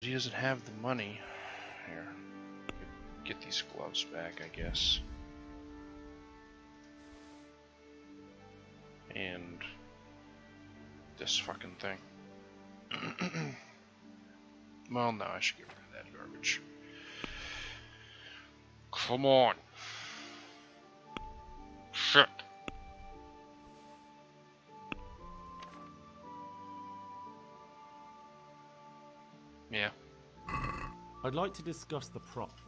He doesn't have the money. Here, get these gloves back, I guess. And this fucking thing. Well, no, I should get rid of that garbage. Come on. Shit. Yeah. I'd like to discuss the prop.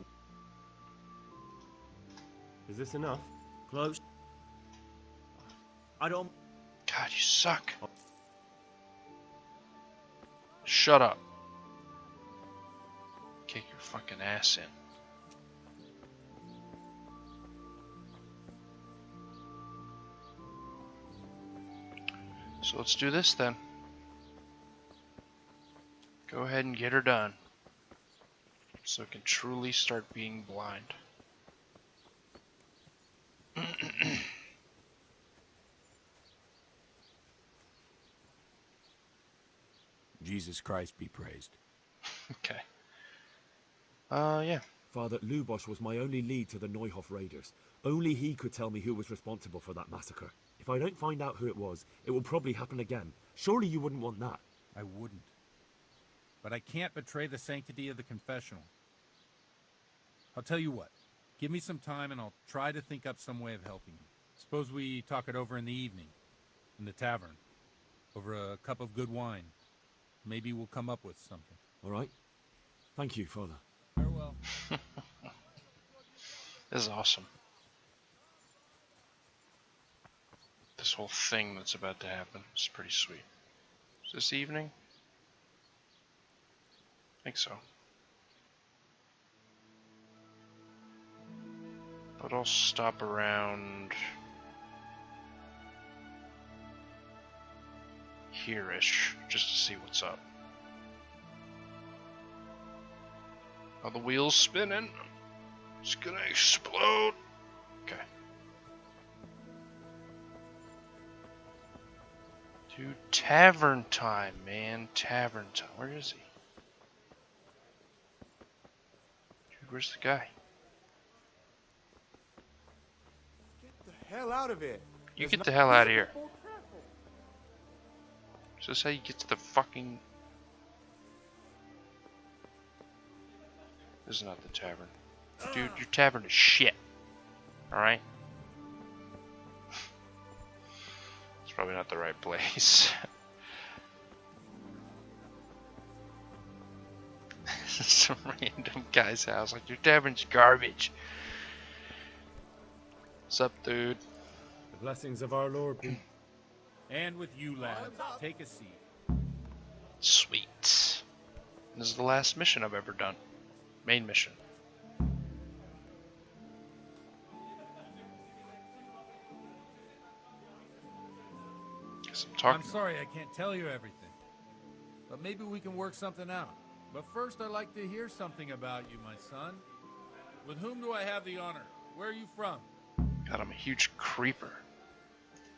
Is this enough? Close. I don't... God, you suck. Shut up. Kick your fucking ass in. So let's do this then. Go ahead and get her done. So it can truly start being blind. Jesus Christ be praised. Okay. Yeah. Father, Lubosch was my only lead to the Neuhof raiders. Only he could tell me who was responsible for that massacre. If I don't find out who it was, it will probably happen again. Surely you wouldn't want that. I wouldn't. But I can't betray the sanctity of the confessional. I'll tell you what. Give me some time and I'll try to think up some way of helping you. Suppose we talk it over in the evening. In the tavern. Over a cup of good wine. Maybe we'll come up with something. All right. Thank you, Father. Farewell. This is awesome. This whole thing that's about to happen is pretty sweet. Is this evening? I think so. But I'll stop around here-ish just to see what's up. Are the wheels spinning? It's gonna explode. Okay. Dude, tavern time, man. Tavern time. Where is he? Dude, where's the guy? Get the hell out of it. You get the hell out of here. Is this how you get to the fucking... This is not the tavern. Dude, your tavern is shit. Alright? It's probably not the right place. Some random guy's house. Like, your tavern's garbage. What's up, dude? The blessings of our Lord be... And with you, lads. Take a seat. Sweet. This is the last mission I've ever done. Main mission. Guess I'm talking. I'm sorry I can't tell you everything. But maybe we can work something out. But first I'd like to hear something about you, my son. With whom do I have the honor? Where are you from? God, I'm a huge creeper.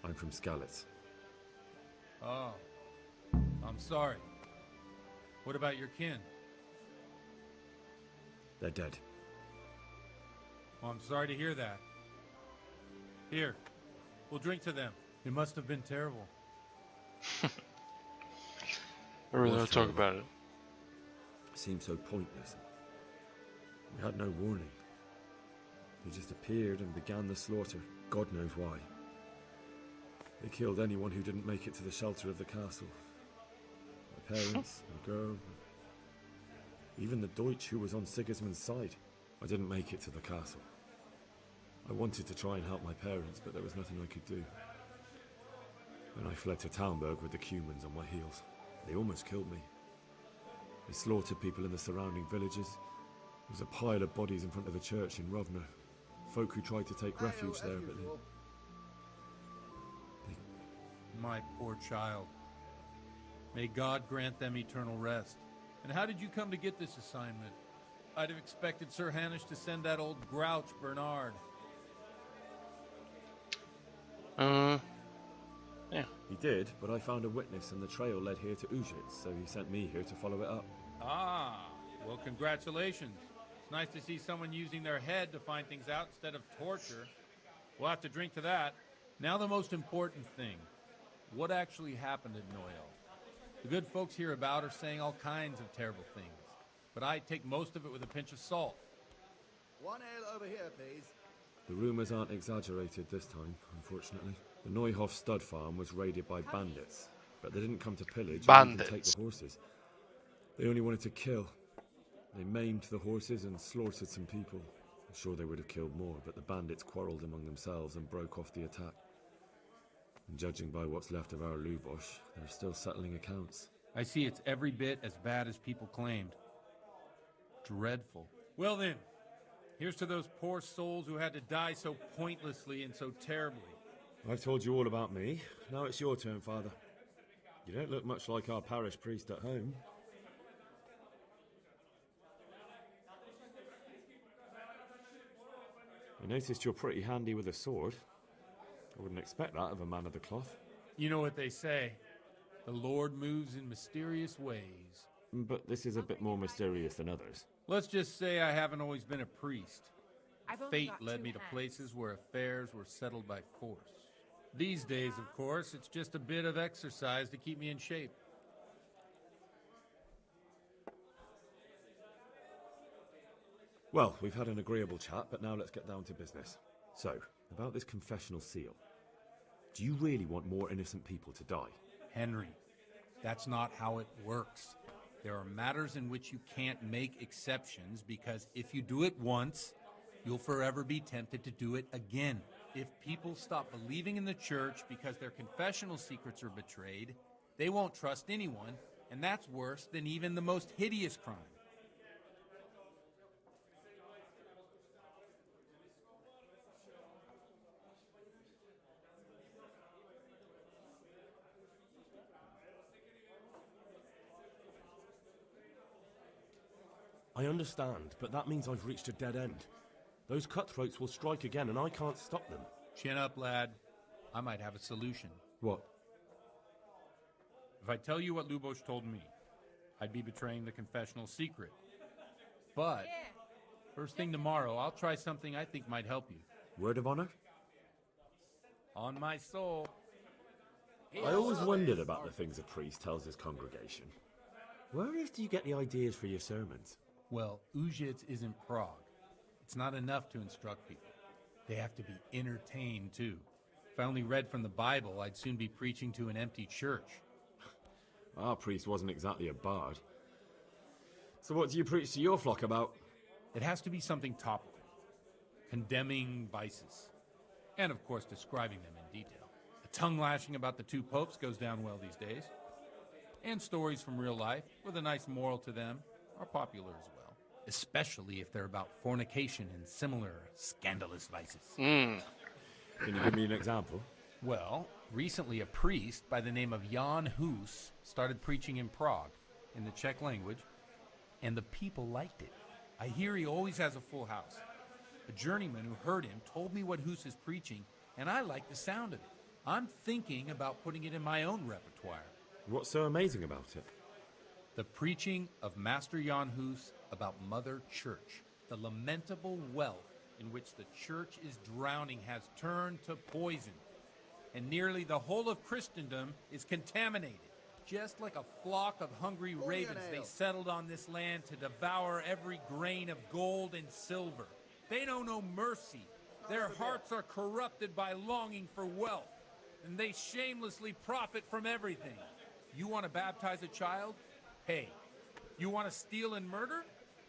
I'm from Skalitz. Oh. I'm sorry. What about your kin? They're dead. Well, I'm sorry to hear that. Here, we'll drink to them. It must have been terrible. I really want to talk about it. It seemed so pointless. We had no warning. They just appeared and began the slaughter. God knows why. They killed anyone who didn't make it to the shelter of the castle. My parents, my girl, even the Deutsch who was on Sigismund's side. I didn't make it to the castle. I wanted to try and help my parents, but there was nothing I could do. When I fled to Talmberg with the Cumans on my heels, they almost killed me. They slaughtered people in the surrounding villages. There was a pile of bodies in front of the church in Rovno. Folk who tried to take refuge there, but they... My poor child. May God grant them eternal rest. And how did you come to get this assignment? I'd have expected Sir Hanish to send that old grouch, Bernard. Yeah. He did, but I found a witness and the trail led here to Ujitz, so he sent me here to follow it up. Ah, well, congratulations. It's nice to see someone using their head to find things out instead of torture. We'll have to drink to that. Now the most important thing. What actually happened at Noel? The good folks hereabout are saying all kinds of terrible things, but I take most of it with a pinch of salt. One ale over here, please. The rumours aren't exaggerated this time, unfortunately. The Neuhoff stud farm was raided by bandits, but they didn't come to pillage or even take Bandits. the horses. They only wanted to kill. They maimed the horses and slaughtered some people. I'm sure they would have killed more, but the bandits quarrelled among themselves and broke off the attack. And judging by what's left of our Lubosh, they're still settling accounts. I see it's every bit as bad as people claimed. Dreadful. Well then, here's to those poor souls who had to die so pointlessly and so terribly. I've told you all about me. Now it's your turn, Father. You don't look much like our parish priest at home. I noticed you're pretty handy with a sword. I wouldn't expect that of a man of the cloth. You know what they say. The Lord moves in mysterious ways. But this is a bit more mysterious than others. Let's just say I haven't always been a priest. I've only Fate got led 2 me to hands. places where affairs were settled by force. These days, of course, it's just a bit of exercise to keep me in shape. Well, we've had an agreeable chat, but now let's get down to business. So, about this confessional seal. Do you really want more innocent people to die? Henry, that's not how it works. There are matters in which you can't make exceptions because if you do it once, you'll forever be tempted to do it again. If people stop believing in the church because their confessional secrets are betrayed, they won't trust anyone, and that's worse than even the most hideous crime. I understand, but that means I've reached a dead end. Those cutthroats will strike again, and I can't stop them. Chin up, lad. I might have a solution. What? If I tell you what Lubosh told me, I'd be betraying the confessional secret. But first thing tomorrow, I'll try something I think might help you. Word of honor? On my soul. I always wondered about the things a priest tells his congregation. Where on earth do you get the ideas for your sermons? Well, Ujits isn't Prague. It's not enough to instruct people. They have to be entertained, too. If I only read from the Bible, I'd soon be preaching to an empty church. Our priest wasn't exactly a bard. So what do you preach to your flock about? It has to be something topical. Condemning vices. And, of course, describing them in detail. A tongue lashing about the 2 popes goes down well these days. And stories from real life, with a nice moral to them, are popular as well. Especially if they're about fornication and similar scandalous vices. Can you give me an example? Well, recently a priest by the name of Jan Hus started preaching in Prague, in the Czech language, and the people liked it. I hear he always has a full house. A journeyman who heard him told me what Hus is preaching, and I like the sound of it. I'm thinking about putting it in my own repertoire. What's so amazing about it? The preaching of Master Jan Hus about Mother Church. The lamentable wealth in which the church is drowning has turned to poison. And nearly the whole of Christendom is contaminated. Just like a flock of hungry ravens, they settled on this land to devour every grain of gold and silver. They know no mercy. Their hearts are corrupted by longing for wealth. And they shamelessly profit from everything. You want to baptize a child? Pay. You want to steal and murder?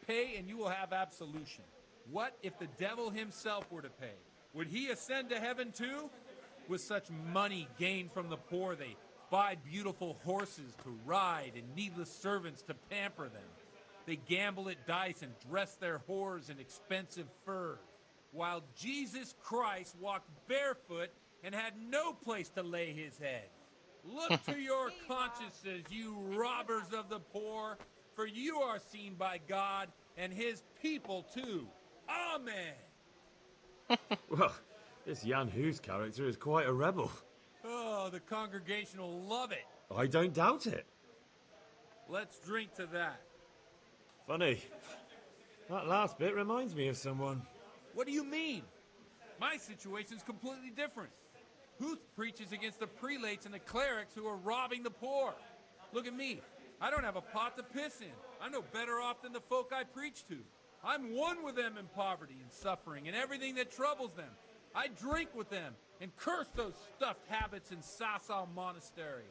Pay and you will have absolution. What if the devil himself were to pay? Would he ascend to heaven too? With such money gained from the poor, they buy beautiful horses to ride and needless servants to pamper them. They gamble at dice and dress their whores in expensive furs. While Jesus Christ walked barefoot and had no place to lay his head. Look to your consciences, you robbers of the poor, for you are seen by God and his people too. Amen. Well, this Jan Hus character is quite a rebel. Oh, the congregation will love it. I don't doubt it. Let's drink to that. Funny. That last bit reminds me of someone. What do you mean? My situation's completely different. Huth preaches against the prelates and the clerics who are robbing the poor. Look at me. I don't have a pot to piss in. I'm no better off than the folk I preach to. I'm one with them in poverty and suffering and everything that troubles them. I drink with them and curse those stuffed habits in Sasau Monastery.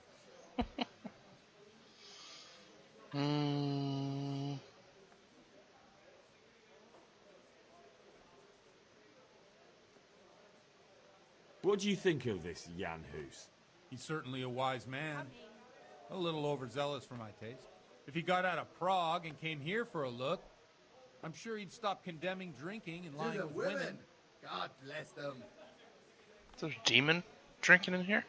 What do you think of this Jan Hus? He's certainly a wise man. A little overzealous for my taste. If he got out of Prague and came here for a look, I'm sure he'd stop condemning drinking and lying To the with women. women. God bless them. There's a demon drinking in here?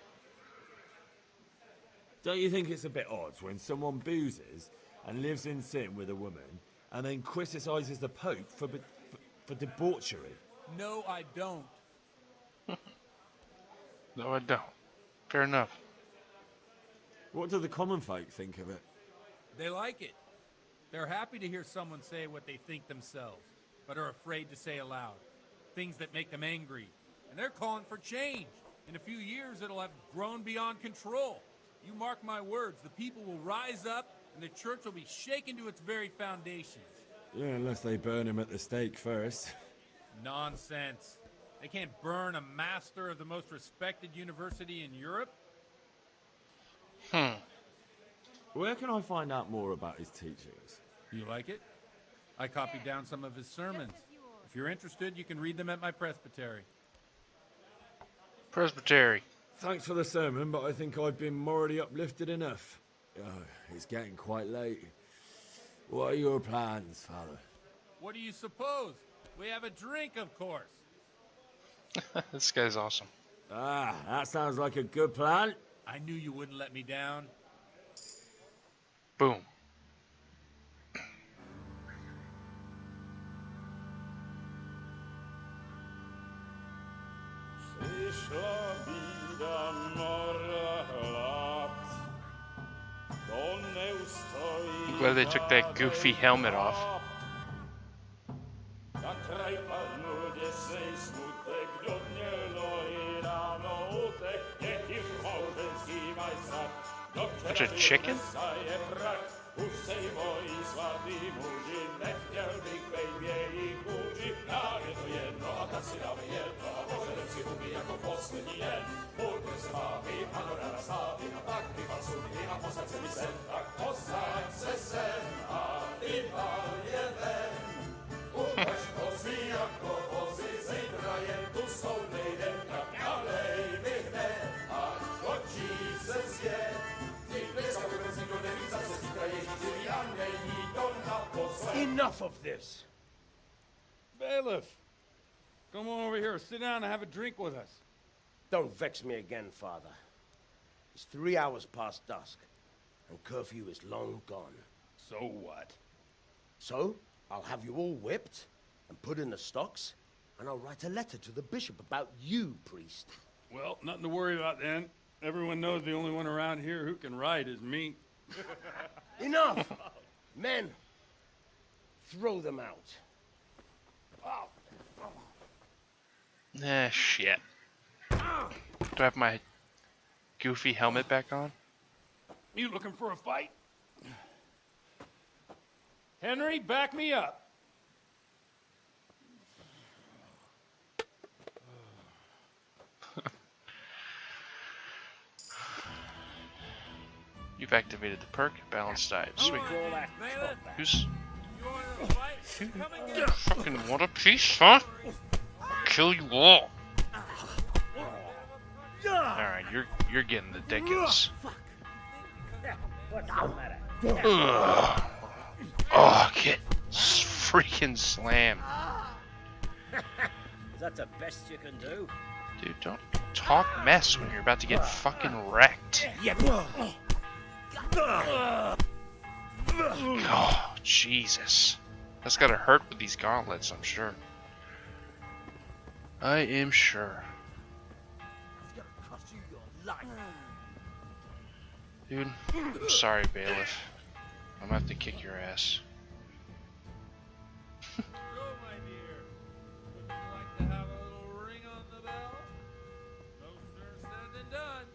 Don't you think it's a bit odd when someone boozes and lives in sin with a woman and then criticises the Pope for debauchery? No, I don't. No, I don't. Fair enough. What do the common folk think of it? They like it. They're happy to hear someone say what they think themselves, but are afraid to say aloud. Things that make them angry. And they're calling for change. In a few years, it'll have grown beyond control. You mark my words, the people will rise up, and the church will be shaken to its very foundations. Yeah, unless they burn him at the stake first. Nonsense. They can't burn a master of the most respected university in Europe? Where can I find out more about his teachings? You like it? I copied down some of his sermons. If you're interested, you can read them at my presbytery. Presbytery. Thanks for the sermon, but I think I've been morally uplifted enough. It's getting quite late. What are your plans, Father? What do you suppose? We have a drink, of course. This guy's awesome. Ah, that sounds like a good plan. I knew you wouldn't let me down. Boom. I'm glad they took that goofy helmet off. Bunch of chicken? Enough of this! Bailiff, come on over here, sit down and have a drink with us. Don't vex me again, Father. It's 3 hours past dusk, and curfew is long gone. So what? So, I'll have you all whipped and put in the stocks, and I'll write a letter to the bishop about you, priest. Well, nothing to worry about then. Everyone knows the only one around here who can write is me. Enough! Men, throw them out. Ah, shit. Do I have my goofy helmet back on? You looking for a fight? Henry, back me up. You've activated the perk, balanced diet. Sweet. Who's... You fucking want a piece, huh? I'll kill you all. Alright, you're getting the ridiculous. Ugh. Oh, get freaking slammed. Is that the best you can do? Dude, don't talk mess when you're about to get fucking wrecked. Oh, Jesus. That's gotta hurt with these gauntlets, I'm sure. I am sure. Dude, I'm sorry, bailiff. I'm gonna have to kick your ass. than done.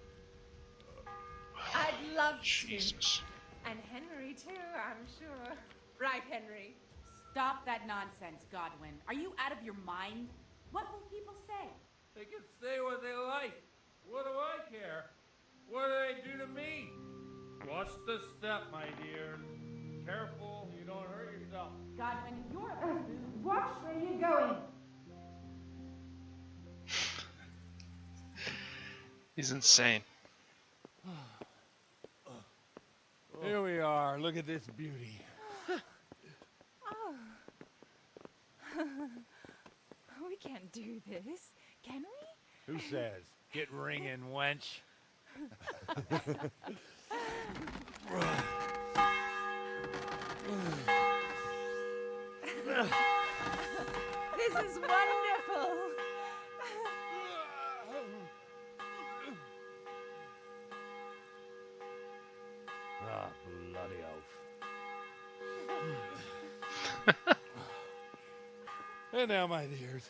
I'd love Jesus. to. And Henry, too, I'm sure. Right, Henry? Stop that nonsense, Godwin. Are you out of your mind? What will people say? They can say what they like. What do I care? What do they do to me? Watch the step, my dear. Careful, you don't hurt yourself. Godwin, you're a Watch where you're going. He's insane. Here we are. Look at this beauty. Oh. We can't do this, can we? Who says? Get ringing, wench. This is wonderful. Ah, bloody oath. And now, my dears,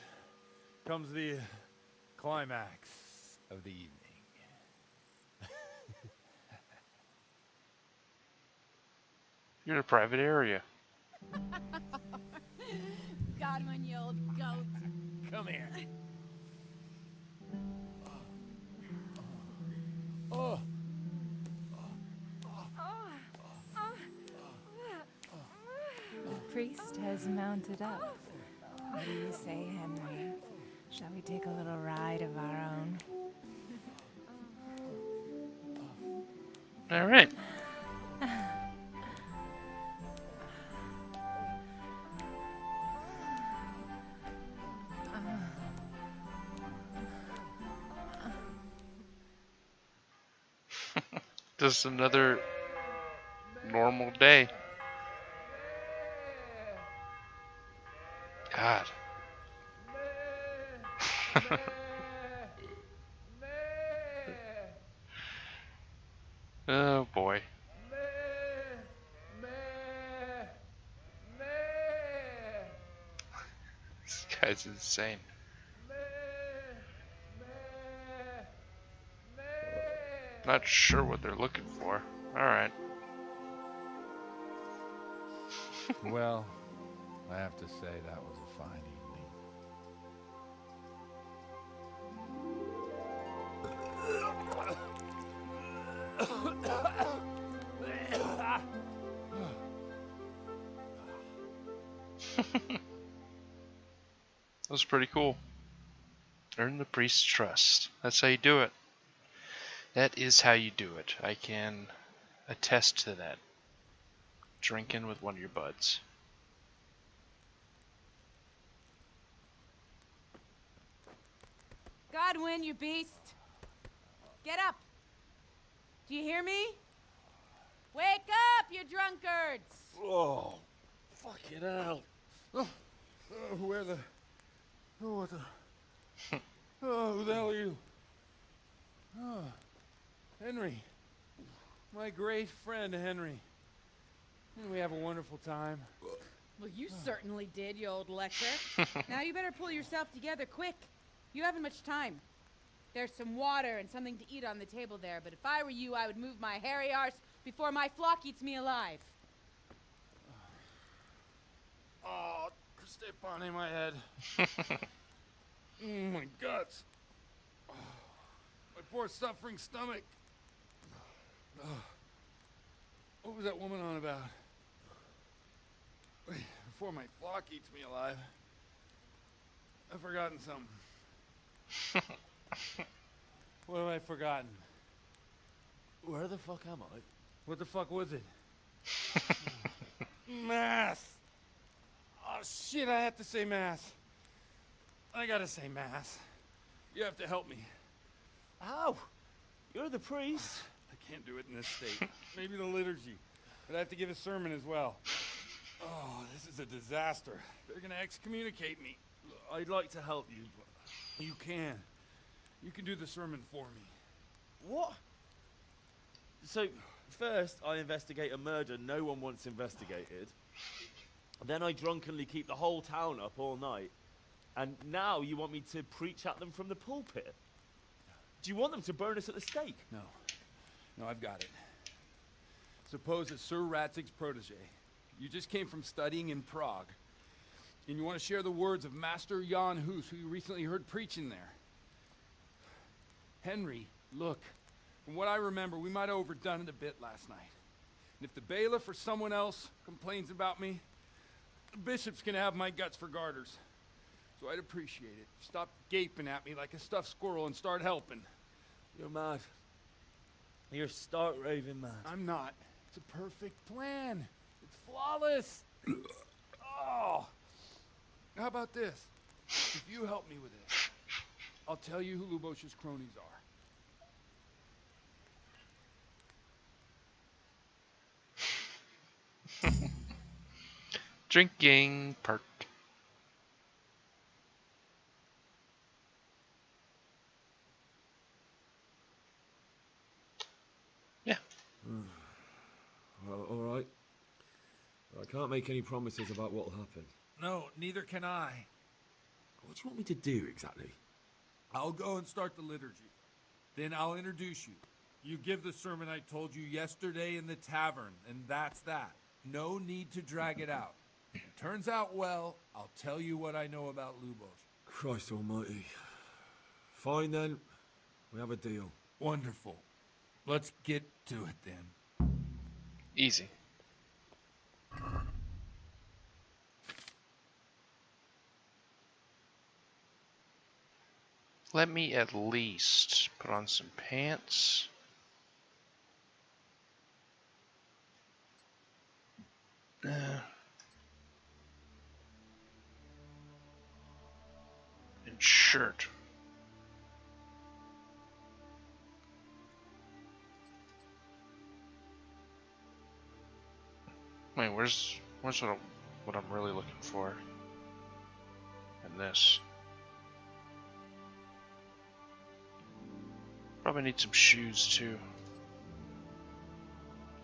comes the climax of the evening. You're in a private area. Godwin, you old goat. Come here. Oh. The priest has mounted up. What do you say, Henry? Shall we take a little ride of our own? All right. Just another normal day. God. Oh boy. This guy's insane. Not sure what they're looking for. Alright. Well, I have to say that was a fine evening. That was pretty cool. Earn the priest's trust. That's how you do it. That is how you do it. I can attest to that. Drinking with one of your buds. Godwin, you beast! Get up! Do you hear me? Wake up, you drunkards! Oh, fucking hell. Where the... Oh, what the... Oh, who the hell are you? Oh, Henry. My great friend, Henry. Didn't we have a wonderful time? Well, you certainly did, you old lecher. Now you better pull yourself together quick. You haven't much time. There's some water and something to eat on the table there, but if I were you, I would move my hairy arse before my flock eats me alive. Oh, stay on in my head. My guts. Oh, my poor suffering stomach. Oh, what was that woman on about? Wait, before my flock eats me alive. I've forgotten something. What have I forgotten? Where the fuck am I? What the fuck was it? Mass! Oh shit, I have to say mass. I gotta say mass. You have to help me. How? You're the priest. I can't do it in this state. Maybe the liturgy. But I have to give a sermon as well. Oh, this is a disaster. They're gonna excommunicate me. I'd like to help you, but you can. You can do the sermon for me. What? So, first I investigate a murder no one wants investigated. Then I drunkenly keep the whole town up all night. And now you want me to preach at them from the pulpit? Do you want them to burn us at the stake? No. No, I've got it. Suppose it's Sir Ratzig's protege. You just came from studying in Prague. And you want to share the words of Master Jan Hus, who you recently heard preaching there. Henry, look. From what I remember, we might have overdone it a bit last night. And if the bailiff or someone else complains about me, the bishop's gonna have my guts for garters. So I'd appreciate it. Stop gaping at me like a stuffed squirrel and start helping. You're mad. You're stark raving mad. I'm not. It's a perfect plan. It's flawless. Oh. How about this? If you help me with this, I'll tell you who Lubosh's cronies are. Drinking park. Yeah. Well, all right. I can't make any promises about what'll happen. No, neither can I. What do you want me to do exactly? I'll go and start the liturgy. Then I'll introduce you. You give the sermon I told you yesterday in the tavern, and that's that. No need to drag it out. If it turns out well, I'll tell you what I know about Lubosh. Christ almighty. Fine then. We have a deal. Wonderful. Let's get to it then. Easy. Let me at least put on some pants. And shirt. Wait, where's what I'm really looking for? And this. Probably need some shoes too.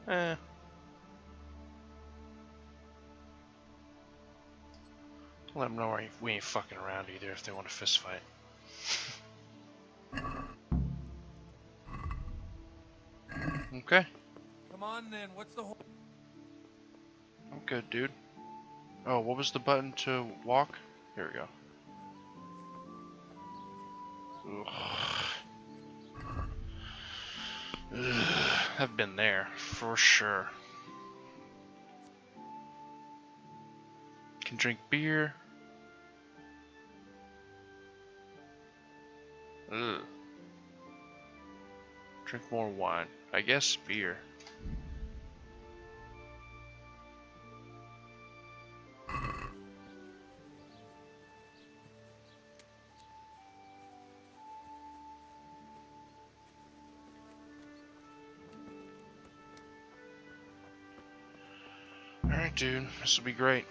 Let them know we ain't fucking around either if they want to fist fight. Okay. Come on then, what's the whole... I'm good, dude. Oh, what was the button to walk? Here we go. Ugh. I've been there, for sure. Can drink beer. Ugh. Drink more wine. I guess beer. Alright, dude. This will be great.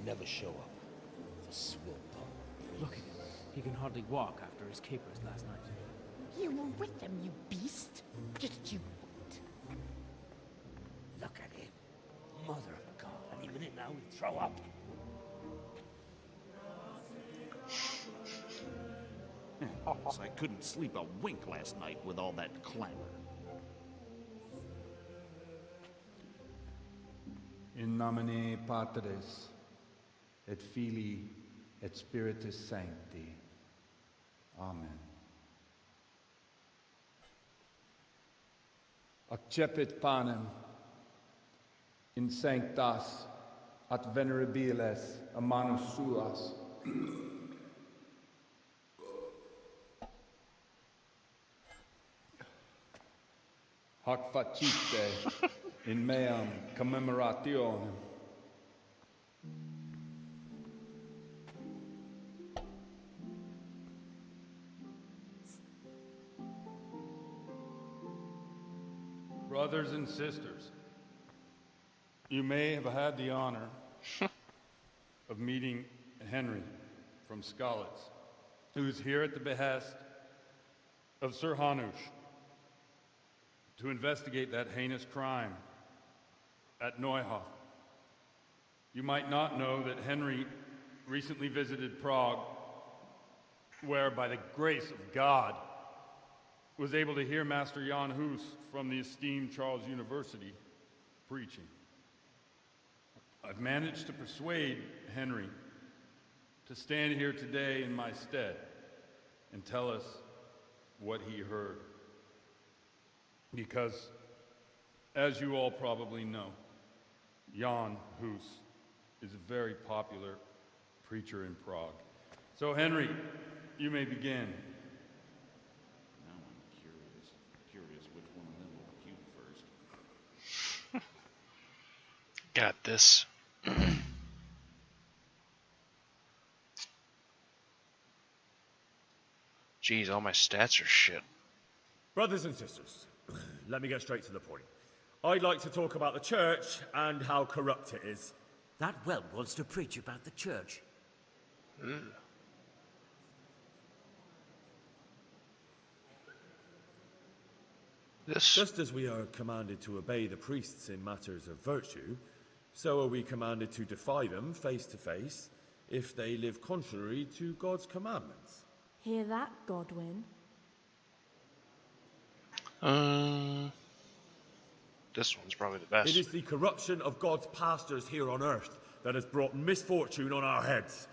Never show up. The swill pump. Look at him. He can hardly walk after his capers last night. You were with them, you beast. Just you wait. Look at him. Mother of God. Any minute now he'll throw up. I couldn't sleep a wink last night with all that clamor. In nomine Patris, et Filii, et Spiritus Sancti. Amen. Accepit panem in sanctas at venerabiles a manus suas. Hoc facite in meam commemorationem. Brothers and sisters, you may have had the honor of meeting Henry from Skalitz, who is here at the behest of Sir Hanush to investigate that heinous crime at Neuhof. You might not know that Henry recently visited Prague, where, by the grace of God, was able to hear Master Jan Hus from the esteemed Charles University preaching. I've managed to persuade Henry to stand here today in my stead and tell us what he heard. Because, as you all probably know, Jan Hus is a very popular preacher in Prague. So, Henry, you may begin. Now I'm curious which one of them will cue first. Got this. Jeez, all my stats are shit. Brothers and sisters, let me get straight to the point. I'd like to talk about the church and how corrupt it is. That whelp wants to preach about the church. Just as we are commanded to obey the priests in matters of virtue, so are we commanded to defy them face to face if they live contrary to God's commandments. Hear that, Godwin? This one's probably the best. It is the corruption of God's pastors here on earth that has brought misfortune on our heads.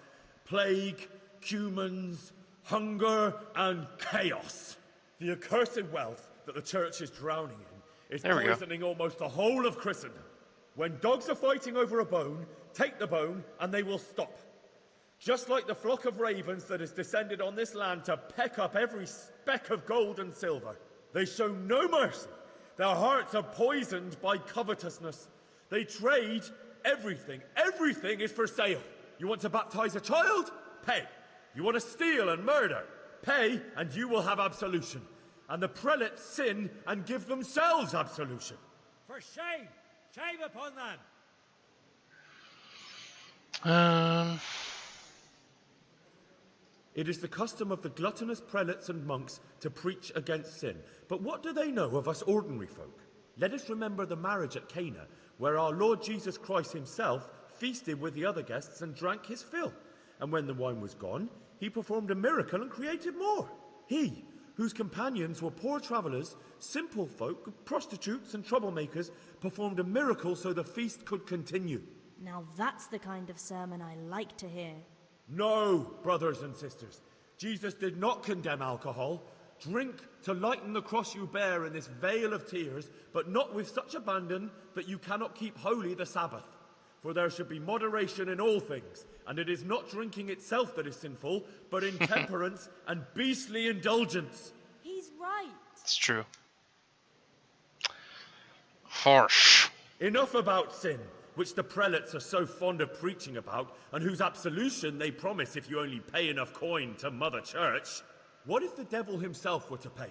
Plague, cumens, hunger, and chaos. The accursed wealth that the church is drowning in is poisoning almost the whole of Christendom. When dogs are fighting over a bone, take the bone and they will stop. Just like the flock of ravens that has descended on this land to peck up every speck of gold and silver. They show no mercy. Their hearts are poisoned by covetousness. They trade everything. Everything is for sale. You want to baptize a child? Pay. You want to steal and murder? Pay, and you will have absolution. And the prelates sin and give themselves absolution. For shame! Shame upon them! It is the custom of the gluttonous prelates and monks to preach against sin. But what do they know of us ordinary folk? Let us remember the marriage at Cana, where our Lord Jesus Christ himself feasted with the other guests and drank his fill. And when the wine was gone, he performed a miracle and created more. He, whose companions were poor travellers, simple folk, prostitutes and troublemakers, performed a miracle so the feast could continue. Now that's the kind of sermon I like to hear. No, brothers and sisters. Jesus did not condemn alcohol. Drink to lighten the cross you bear in this vale of tears, but not with such abandon that you cannot keep holy the Sabbath. For there should be moderation in all things, and it is not drinking itself that is sinful, but intemperance and beastly indulgence. He's right. It's true. Harsh. Enough about sin, which the prelates are so fond of preaching about, and whose absolution they promise if you only pay enough coin to Mother Church. What if the devil himself were to pay?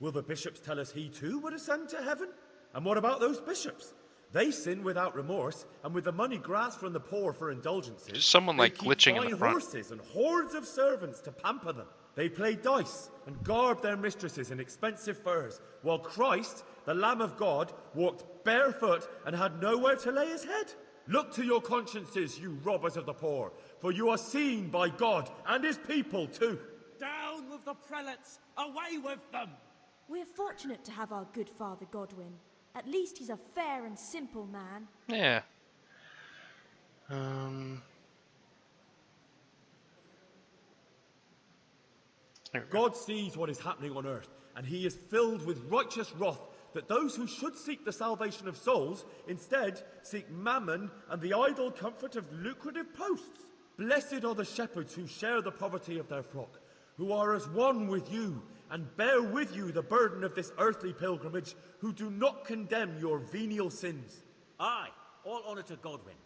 Will the bishops tell us he too would ascend to heaven? And what about those bishops? They sin without remorse, and with the money grasped from the poor for indulgences, just someone like glitching in the front. Horses and hordes of servants to pamper them. They play dice and garb their mistresses in expensive furs, while Christ, the Lamb of God, walked barefoot and had nowhere to lay his head. Look to your consciences, you robbers of the poor, for you are seen by God and his people too. Down with the prelates! Away with them! We're fortunate to have our good Father Godwin. At least he's a fair and simple man. Yeah. God sees what is happening on earth, and he is filled with righteous wrath that those who should seek the salvation of souls instead seek mammon and the idle comfort of lucrative posts. Blessed are the shepherds who share the poverty of their flock, who are as one with you and bear with you the burden of this earthly pilgrimage, who do not condemn your venial sins. Aye, all honor to Godwin.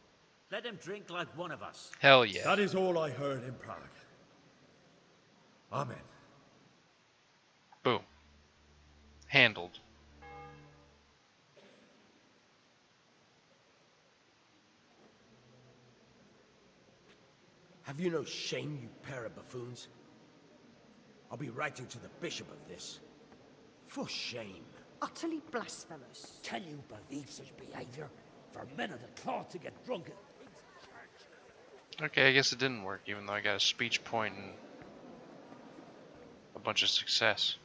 Let him drink like one of us. Hell yeah. That is all I heard in Prague. Amen. Boom. Handled. Have you no shame, you pair of buffoons? I'll be writing to the bishop of this. For shame. Utterly blasphemous. Can you believe such behavior? For men of the cloth to get drunk at Okay, I guess it didn't work, even though I got a speech point and a bunch of success.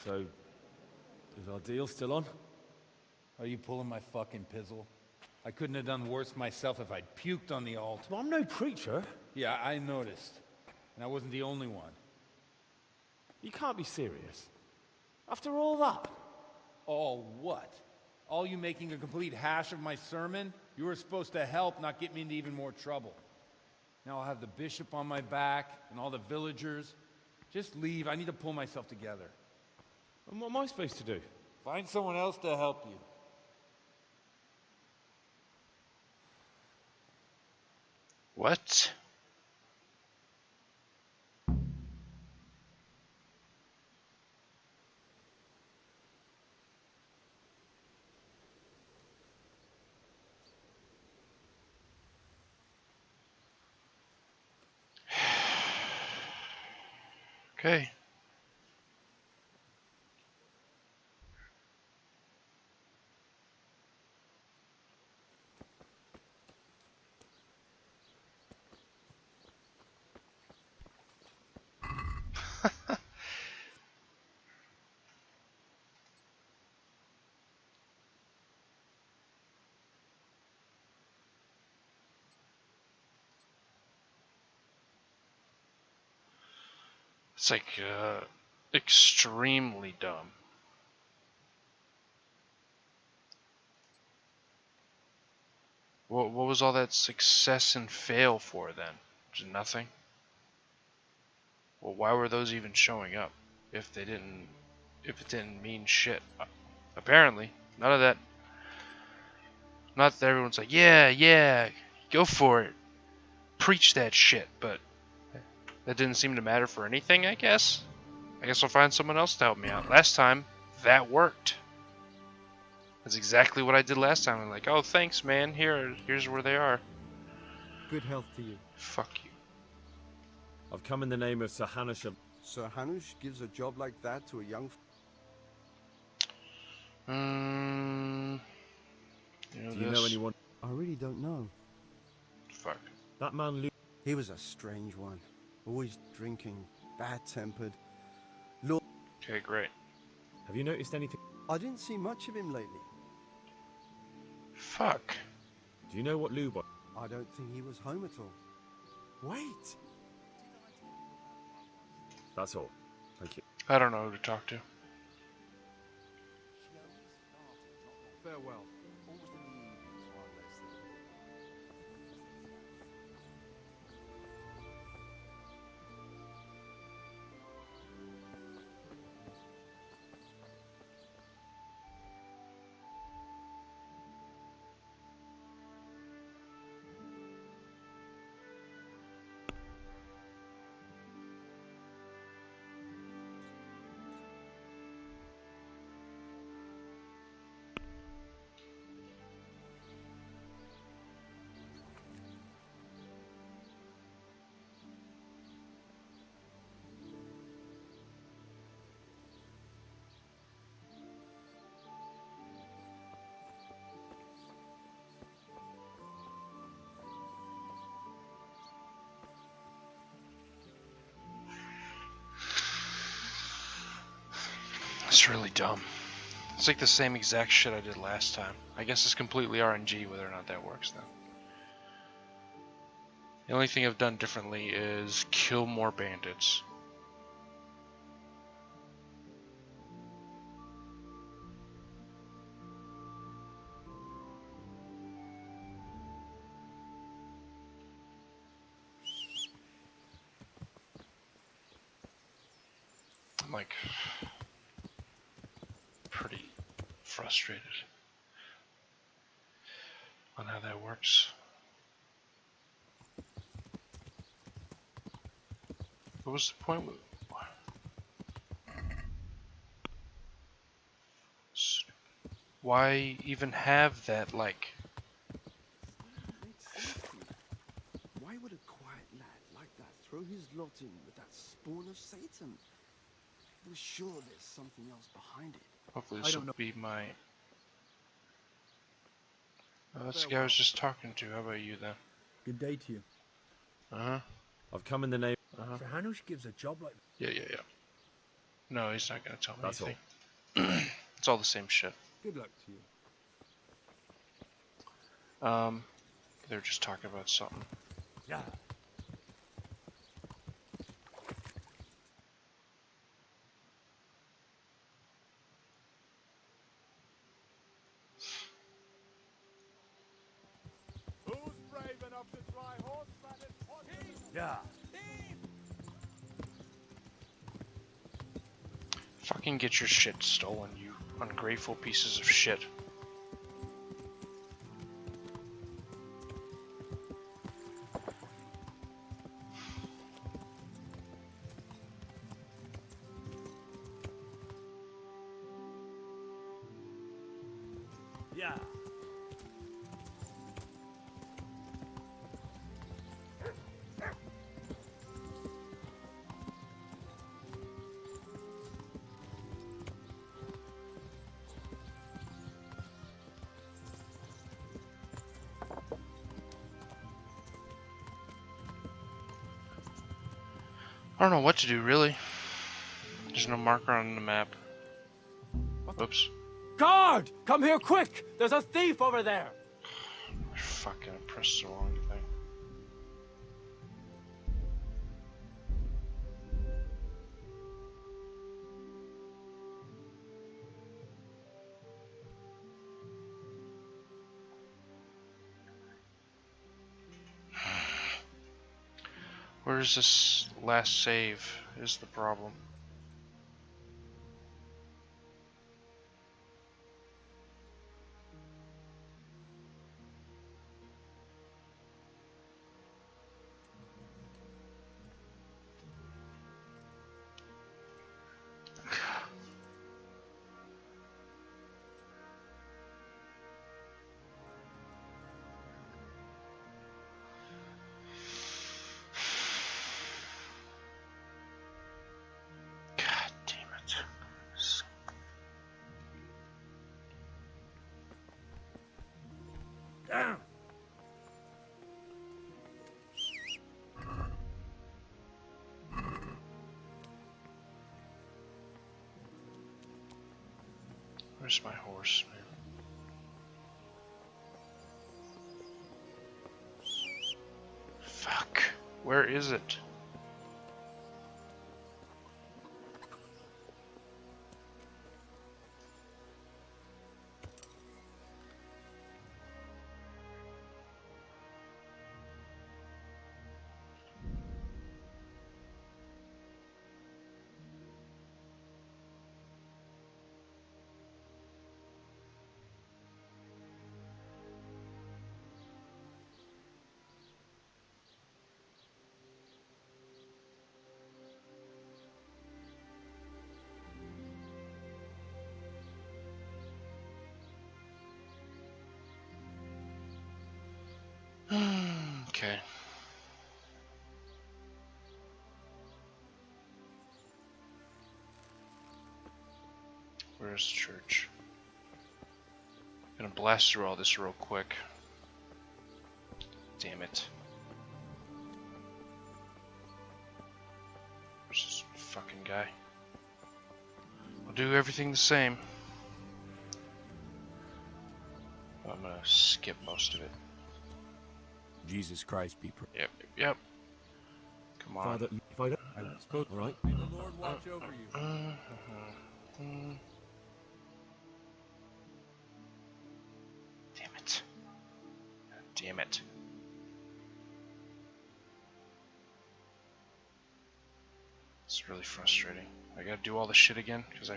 So, is our deal still on? Are you pulling my fucking pizzle? I couldn't have done worse myself if I'd puked on the altar. Well, I'm no preacher. Yeah, I noticed. And I wasn't the only one. You can't be serious. After all that? All what? All you making a complete hash of my sermon? You were supposed to help, not get me into even more trouble. Now I'll have the bishop on my back and all the villagers. Just leave. I need to pull myself together. And what am I supposed to do? Find someone else to help you. What? Okay. It's like extremely dumb. What was all that success and fail for then? Just nothing? Well, why were those even showing up if it didn't mean shit? Apparently, none of that. Not that everyone's like, yeah, go for it. Preach that shit, but that didn't seem to matter for anything, I guess. I guess I'll find someone else to help me out. Last time, that worked. That's exactly what I did last time. I'm like, oh, thanks, man. Here's where they are. Good health to you. Fuck you. I've come in the name of Sir Hanush of... Sir Hanush gives a job like that to a young... Do you know anyone? I really don't know. Fuck. That man... He was a strange one. Always drinking, bad-tempered. Okay, great. Have you noticed anything? I didn't see much of him lately. Fuck. Do you know what Lubo... I don't think he was home at all. Wait! That's all. Thank you. I don't know who to talk to. Farewell. It's really dumb. It's like the same exact shit I did last time. I guess it's completely RNG whether or not that works then. The only thing I've done differently is kill more bandits. I'm like pretty frustrated on how that works. What was the point with why even have that, like... Why would a quiet quiet lad like that throw his lot in with that spawn of Satan? I'm sure there's something else behind it. Hopefully this will be my... that's the guy I was just talking to. How about you then? Good day to you. Uh-huh. I've come in the name. Uh-huh. So Hanush gives a job like that. Yeah. No, he's not going to tell me That's anything. It's all the same shit. Good luck to you. They're just talking about something. Yeah. Who's brave enough to try horseback? Yeah. Fucking get your shit stolen, you ungrateful pieces of shit. Yeah. I don't know what to do, really. There's no marker on the map. Whoops. Guard! Come here quick! There's a thief over there! Fucking pressed the wrong thing. Where's this last save is the problem. God damn it. Down. Where's my horse, man? Fuck. Where is it? Okay. Where's the church? Gonna blast through all this real quick. Damn it. Where's this fucking guy? I'll do everything the same. I'm gonna skip most of it. Jesus Christ be praised. Yep. Come on. Father, if I don't... I suppose. All right. May the Lord watch over you. Damn it. Damn it. It's really frustrating. I gotta do all this shit again because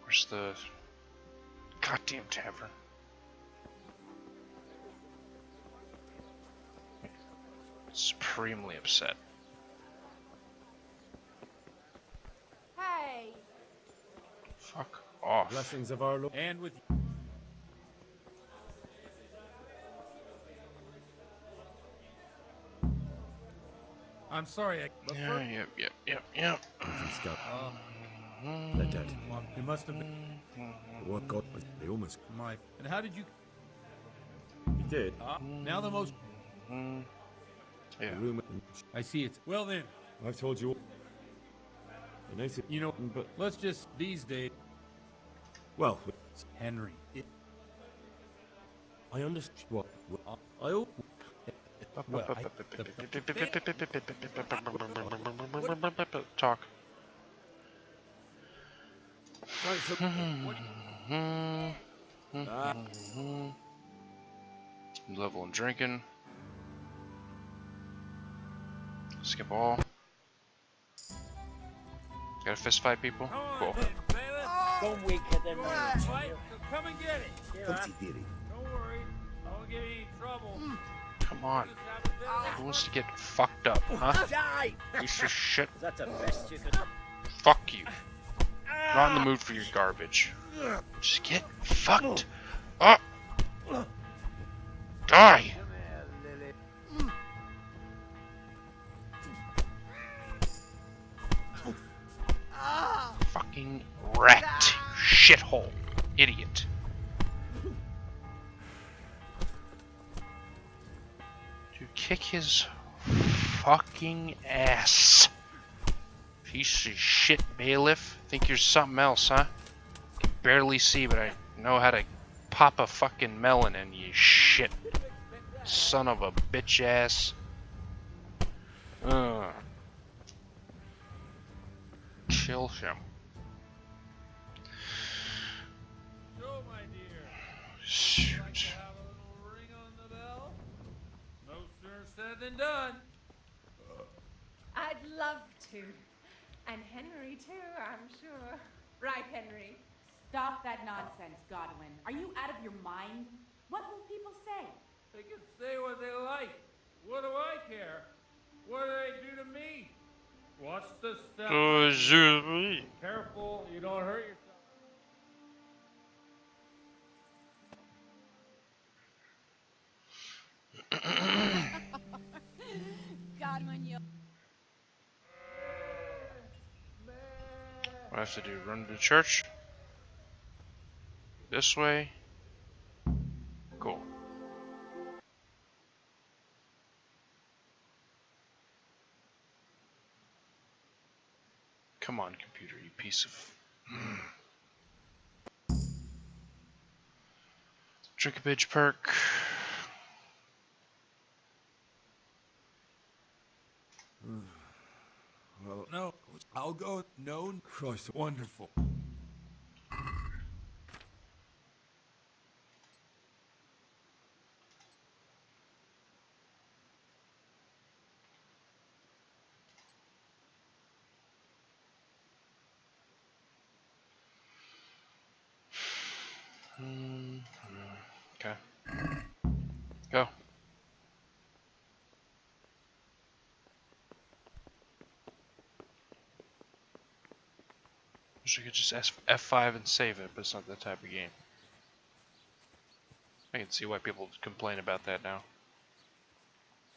where's the goddamn tavern? Supremely upset. Fuck off. Blessings of our Lord. And with I'm sorry, but Yeah, yep. They're dead. Well, it must have been What God? They almost. my. And how did you? He did. Now the most. Yeah. The room. I see it. Well then, I've told you. The native. you know, but let's just these days. well, Henry. I understand. What? I. Well, Talk. Level and drinking. Skip all. Got a fist fight, people? Cool. Don't wake at them. Come and get it. Don't worry. I won't get any trouble. Come on. Who wants to get fucked up, huh? Die! Piece of shit. That's the best you could. Fuck you. Not in the mood for your garbage. Just get fucked up. Die. Fucking rat. Shithole. Idiot. Dude, kick his fucking ass. Piece of shit bailiff. Think you're something else, huh? Can barely see, but I know how to pop a fucking melon in, you shit. Son of a bitch ass. Chill him. So, my dear. Shoot. Like to have a little ring on the bell? No sooner said than done. I'd love to. And Henry, too, I'm sure. Right, Henry? Stop that nonsense, Godwin. Are you out of your mind? What will people say? They can say what they like. What do I care? What do they do to me? Watch the step. Careful, you don't hurt yourself. Godwin, you. What I have to do? Run to the church? This way? Cool. Come on, computer, you piece of... Drink a bitch perk. Well, No, I'll go. No, Christ. wonderful. Okay. Go. Wish I could just F5 and save it, but it's not that type of game. I can see why people complain about that now.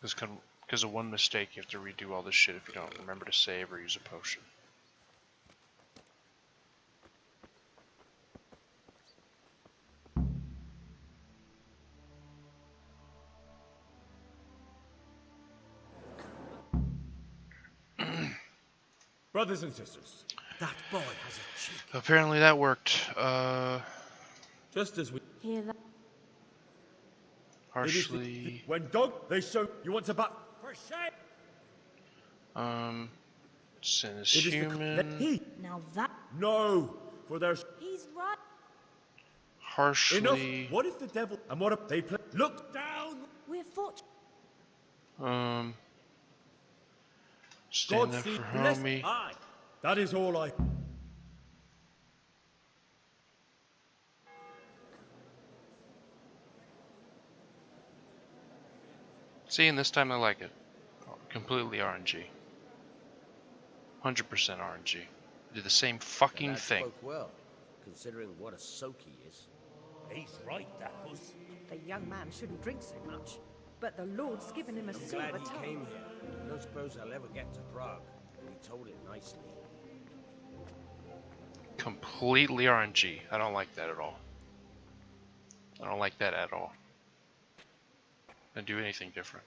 Because of one mistake, you have to redo all this shit if you don't remember to save or use a potion. Brothers and sisters, That boy has a cheek. Apparently that worked. just as we Hear that? Harshly. when dog they show you want to back for shame. Sin is It is human. he Now that no for there's he's right. Harshly. enough. What if the devil and what if they play? Look down. We're fortunate. Stand God up see for bless homie. I. That is all I. See, and this time I like it. Completely RNG. 100% RNG. Do the same fucking That thing. spoke well. considering what a soak he is. He's right, that was. The young man shouldn't drink so much, but the Lord's given him a I'm silver glad he tongue. came here. I don't suppose I'll ever get to Prague, and he told it nicely. Completely RNG. I don't like that at all. I don't like that at all. Don't do anything different.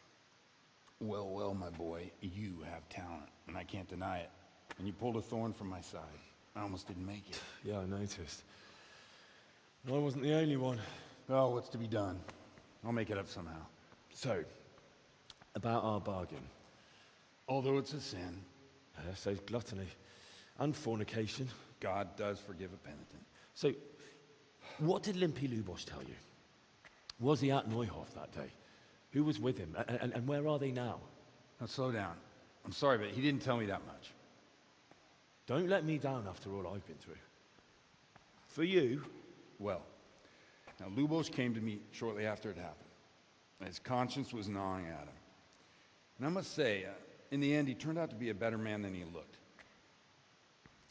Well, well, my boy, you have talent, and I can't deny it. And you pulled a thorn from my side. I almost didn't make it. Yeah, I noticed. And I wasn't the only one. Well, what's to be done? I'll make it up somehow. So, about our bargain. Although it's a sin. So gluttony and fornication. God does forgive a penitent. So, what did Limpy Lubos tell you? Was he at Neuhof that day? Who was with him? And where are they now? Now, slow down. I'm sorry, but he didn't tell me that much. Don't let me down after all I've been through. For you? Well, now Lubos came to me shortly after it happened. His conscience was gnawing at him. And I must say, in the end, he turned out to be a better man than he looked.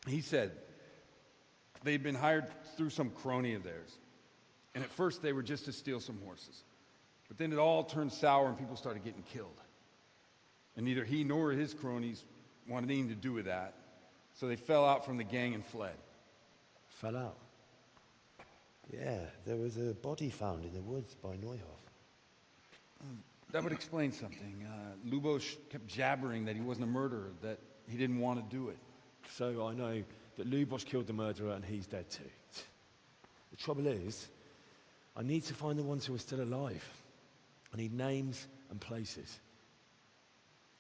He said they'd been hired through some crony of theirs. And at first they were just to steal some horses. But then it all turned sour and people started getting killed. And neither he nor his cronies wanted anything to do with that. So they fell out from the gang and fled. Fell out? Yeah, there was a body found in the woods by Neuhof. That would explain something. Lubos kept jabbering that he wasn't a murderer, that he didn't want to do it. So I know that Lubos killed the murderer and he's dead too. The trouble is, I need to find the ones who are still alive. I need names and places.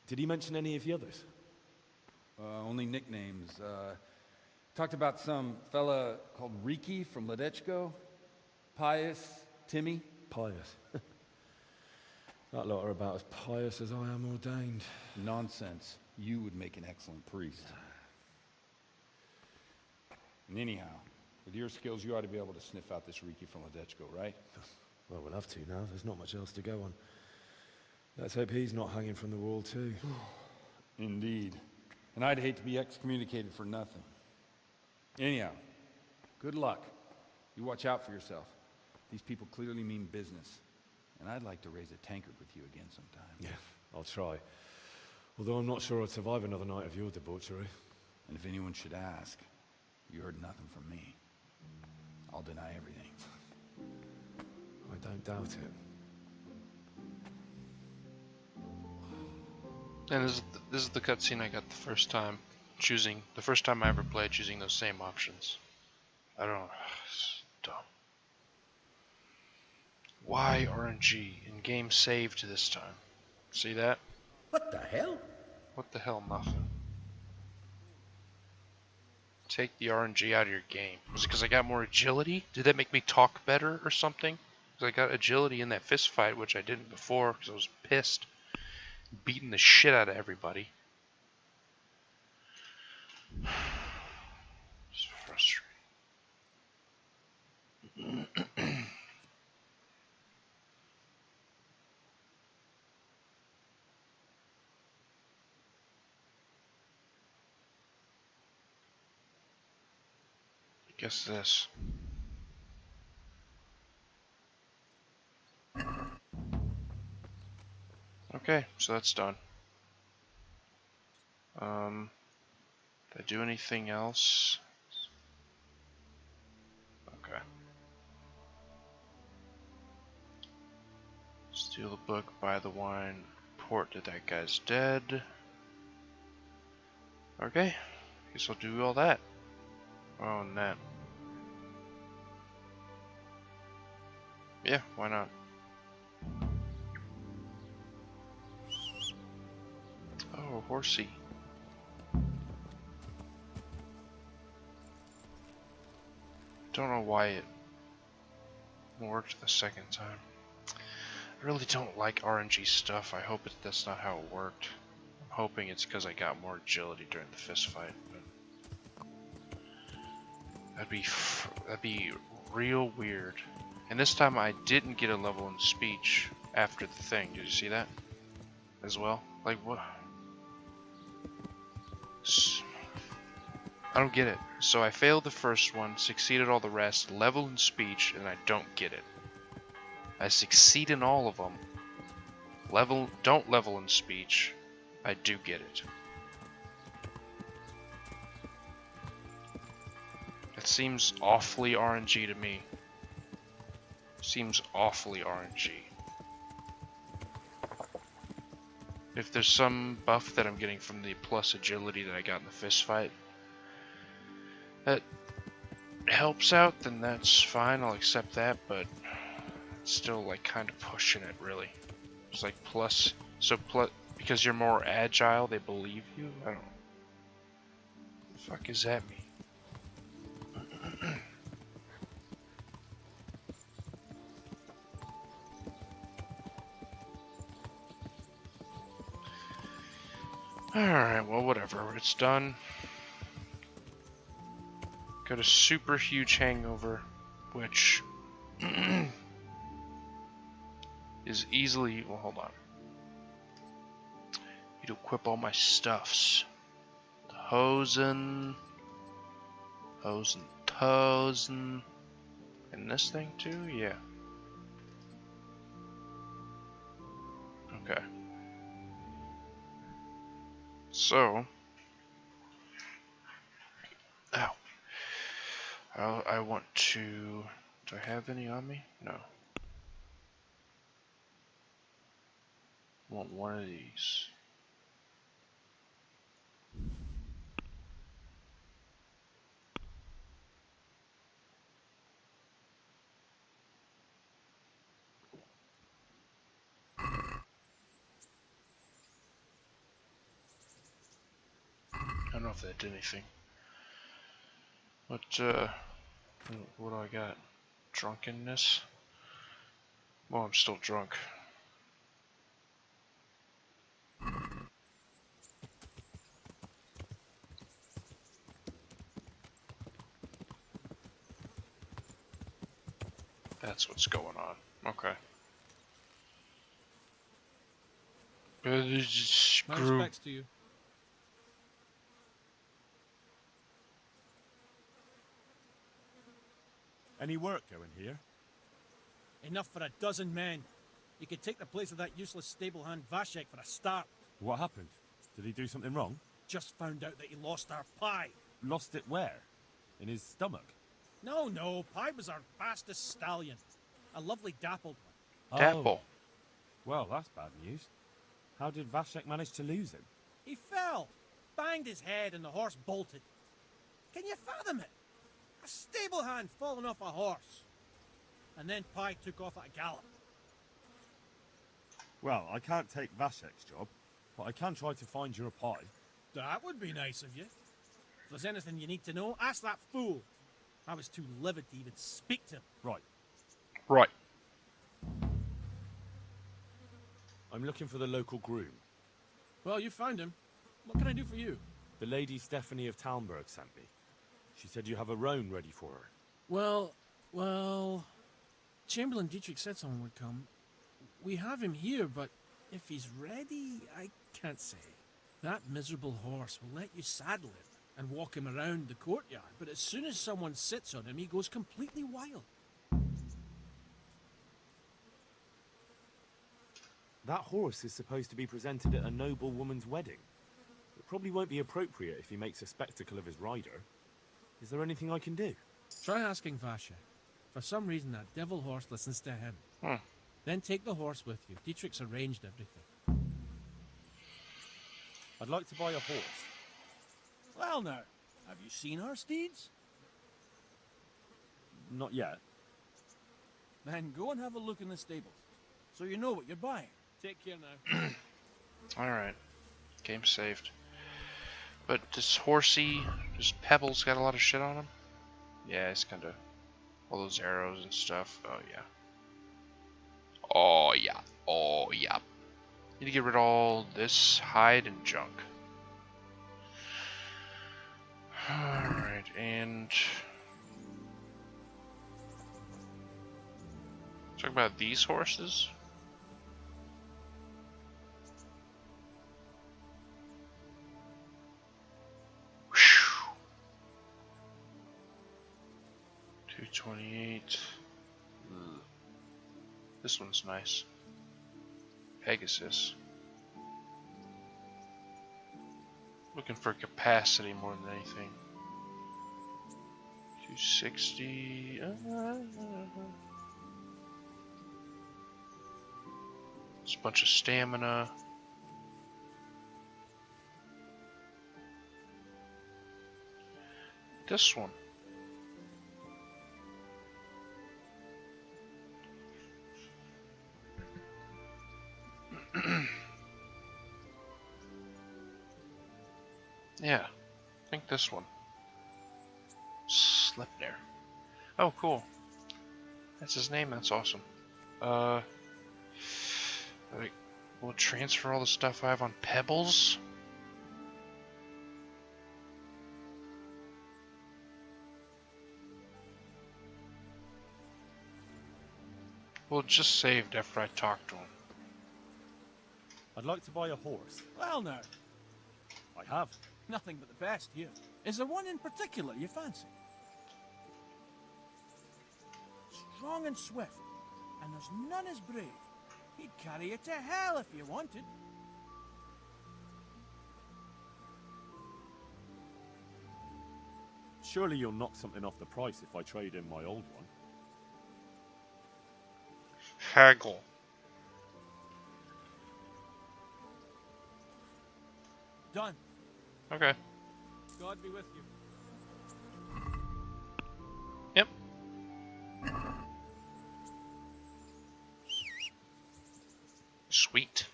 Did he mention any of the others? Only nicknames. Talked about some fella called Riki from Ledechko, Pius, Timmy. Pius. That lot are about as pious as I am ordained. Nonsense. You would make an excellent priest. And anyhow, with your skills, you ought to be able to sniff out this Riki from Ledechko, right? Well, we'll have to now. There's not much else to go on. Let's hope he's not hanging from the wall too. Indeed. And I'd hate to be excommunicated for nothing. Anyhow, good luck. You watch out for yourself. These people clearly mean business. And I'd like to raise a tankard with you again sometime. Yeah, I'll try. Although I'm not sure I'd survive another night of your debauchery. And if anyone should ask, you heard nothing from me. I'll deny everything. I don't doubt it. And this is the cutscene I got the first time I ever played, choosing those same options. I don't know. It's dumb. Why RNG in game saved this time? See that? What the hell? What the hell, nothing. Take the RNG out of your game. Was it because I got more agility? Did that make me talk better or something? Because I got agility in that fist fight, which I didn't before because I was pissed. Beating the shit out of everybody. It's frustrating. Guess this. Okay, so that's done. Did I do anything else? Okay. Steal the book, buy the wine, report that that guy's dead. Okay, guess I'll do all that. Oh, and that. Yeah, why not? Oh, horsey. Don't know why it worked the second time. I really don't like RNG stuff. I hope that's not how it worked. I'm hoping it's because I got more agility during the fist fight. But that'd be real weird. And this time I didn't get a level in speech after the thing. Did you see that? As well? Like what? I don't get it. So I failed the first one, succeeded all the rest, level in speech, and I don't get it. I succeed in all of them. Don't level in speech. I do get it. It seems awfully RNG to me. Seems awfully RNG. If there's some buff that I'm getting from the plus agility that I got in the fist fight that helps out, then that's fine, I'll accept that, but it's still like kind of pushing it, really. It's like plus, because you're more agile, they believe you? I don't know. What the fuck does that mean? Alright, well, whatever. It's done. Got a super huge hangover, which is easily... Well, hold on. Need to equip all my stuffs. The hosen, toesen, and this thing too? Yeah. Okay. So... Ow. I want to... Do I have any on me? No. I want one of these. I don't know if that did anything. What do I got? Drunkenness? Well, I'm still drunk. That's what's going on. Okay. My Screw. respects to you. Any work going here? Enough for a dozen men. You could take the place of that useless stable hand Vashek for a start. What happened? Did he do something wrong? Just found out that he lost our pie. Lost it where? In his stomach? No, Pie was our fastest stallion. A lovely dappled one. Dapple. Well, that's bad news. How did Vashek manage to lose him? He fell, banged his head, and the horse bolted. Can you fathom it? A stable hand falling off a horse. And then Pie took off at a gallop. Well, I can't take Vashek's job, but I can try to find your pie. That would be nice of you. If there's anything you need to know, ask that fool. I was too livid to even speak to him. Right. Right. I'm looking for the local groom. Well, you found him. What can I do for you? The Lady Stephanie of Talmberg sent me. She said you have a roan ready for her. Well... Chamberlain Dietrich said someone would come. We have him here, but if he's ready, I can't say. That miserable horse will let you saddle him and walk him around the courtyard, but as soon as someone sits on him, he goes completely wild. That horse is supposed to be presented at a noble woman's wedding. It probably won't be appropriate if he makes a spectacle of his rider. Is there anything I can do? Try asking Vasha. For some reason, that devil horse listens to him. Then take the horse with you. Dietrich's arranged everything. I'd like to buy a horse. Well now, have you seen our steeds? Not yet. Then go and have a look in the stables, so you know what you're buying. Take care now. Alright. Game saved. But this horsey, this Pebbles got a lot of shit on him? Yeah, it's kinda... all those arrows and stuff. Oh, yeah. Oh, yeah. Oh, yeah. Need to get rid of all this hide and junk. Alright, and... talk about these horses. Whew. 228. This one's nice. Pegasus. Looking for capacity more than anything. 260. Just a bunch of stamina. This one. Yeah, I think this one. Sleipnir. Oh, cool. That's his name. That's awesome. We'll transfer all the stuff I have on Pebbles. Well, just saved after I talked to him. I'd like to buy a horse. Well, now. I have. Nothing but the best here. Is there one in particular you fancy? Strong and swift, and there's none as brave. He'd carry you to hell if you wanted. Surely you'll knock something off the price if I trade in my old one. Haggle. Done. Okay. God be with you. Yep. Sweet.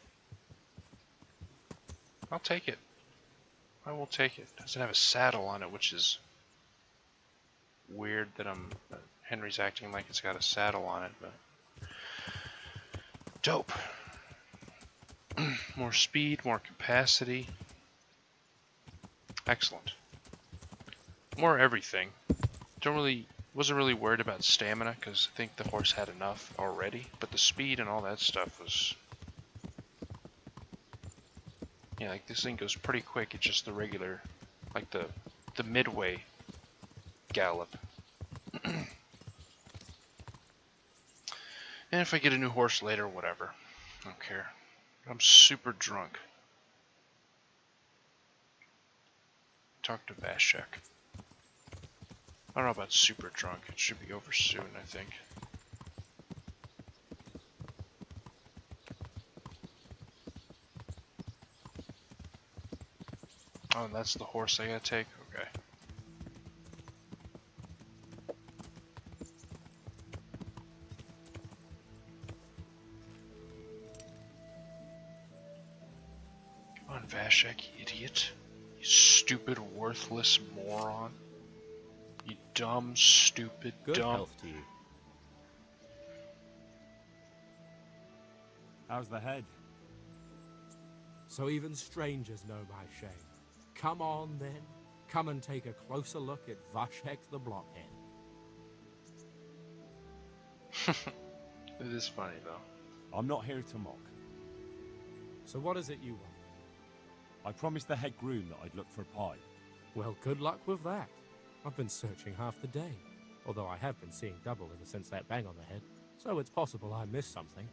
I'll take it. I will take it. Doesn't have a saddle on it, which is weird that Henry's acting like it's got a saddle on it, but dope. More speed, more capacity. Excellent. More everything. Wasn't really worried about stamina because I think the horse had enough already, but the speed and all that stuff was, yeah, like this thing goes pretty quick. It's just the regular, like the midway gallop. And if I get a new horse later, whatever. I don't care. I'm super drunk. Talk to Vashek. I don't know about super drunk. It should be over soon, I think. Oh, and that's the horse I gotta take? Okay. Come on, Vashek, you idiot. You stupid, worthless moron. You dumb, stupid, Good dumb. health to you. How's the head? So even strangers know my shame. Come on, then. Come and take a closer look at Vashek the Blockhead. It is funny, though. I'm not here to mock. So what is it you want? I promised the head groom that I'd look for pie. Well, good luck with that. I've been searching half the day. Although I have been seeing double ever since that bang on the head. So it's possible I missed something.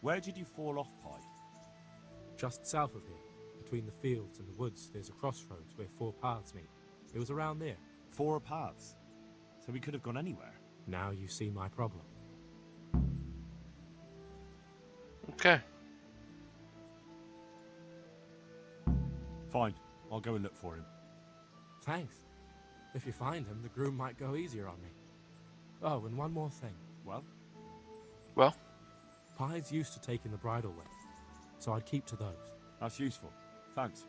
Where did you fall off, Pie? Just south of here. Between the fields and the woods, there's a crossroads where 4 paths meet. It was around there. 4 paths? So we could have gone anywhere. Now you see my problem. Okay. Fine. I'll go and look for him. Thanks. If you find him, the groom might go easier on me. Oh, and one more thing. Well? Well? Pie's used to taking the bridle with, so I'd keep to those. That's useful. Thanks.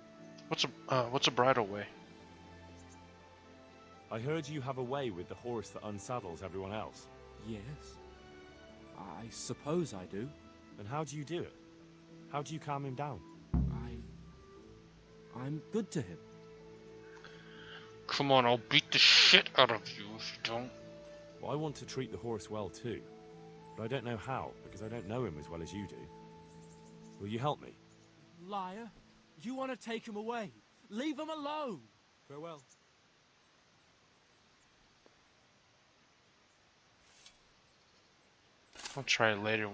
What's a bridle way? I heard you have a way with the horse that unsaddles everyone else. Yes. I suppose I do. And how do you do it? How do you calm him down? I'm good to him. Come on, I'll beat the shit out of you if you don't. Well, I want to treat the horse well too. But I don't know how, because I don't know him as well as you do. Will you help me? Liar. You want to take him away. Leave him alone. Farewell. I'll try it later.